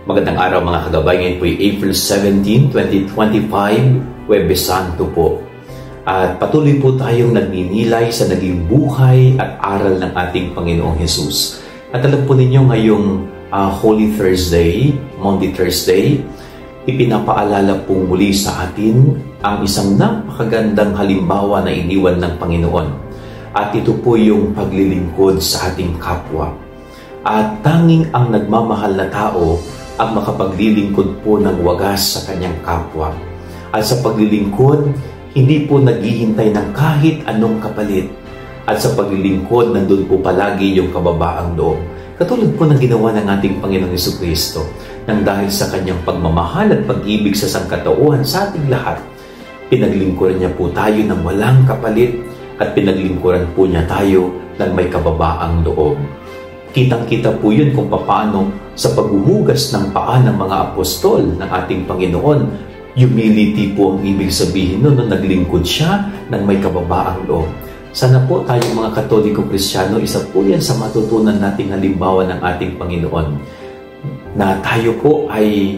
Magandang araw mga kagabay. Ngayon po ay April 17, 2025, Huwebes Santo po. At patuloy po tayong nagninilay sa naging buhay at aral ng ating Panginoong Hesus. At alam po ninyo ngayong Holy Thursday, Maundy Thursday, ipinapaalala po muli sa atin ang isang napakagandang halimbawa na iniwan ng Panginoon. At ito po yung paglilingkod sa ating kapwa. At tanging ang nagmamahal na tao ang makapaglilingkod po ng wagas sa kanyang kapwa. At sa paglilingkod, hindi po naghihintay ng kahit anong kapalit. At sa paglilingkod, nandun po palagi yung kababaang loob. Katulad po ng ginawa ng ating Panginoong Jesucristo, nang dahil sa kanyang pagmamahal at pag-ibig sa sangkatauhan sa ating lahat, pinaglingkuran niya po tayo ng walang kapalit at pinaglingkuran po niya tayo ng may kababaang loob. Kitang-kita po yun kung paano sa paghuhugas ng paa ng mga apostol ng ating Panginoon. Humility po ang ibig sabihin nun, naglingkod siya ng may kababaang loob. Sana po tayong mga Katoliko Kristiyano, isa po yan sa matutunan nating halimbawa ng ating Panginoon. Na tayo po ay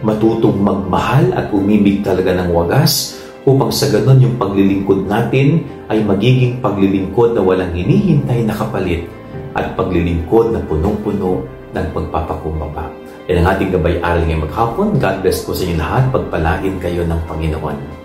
matutong magmahal at umibig talaga ng wagas upang sa ganon yung paglilingkod natin ay magiging paglilingkod na walang hinihintay na kapalit at paglilingkod na punong-puno ng pagpapakumbaba. Yan ang ating gabay-aral ngayong maghapon. God bless po sa inyo lahat. Pagpalain kayo ng Panginoon.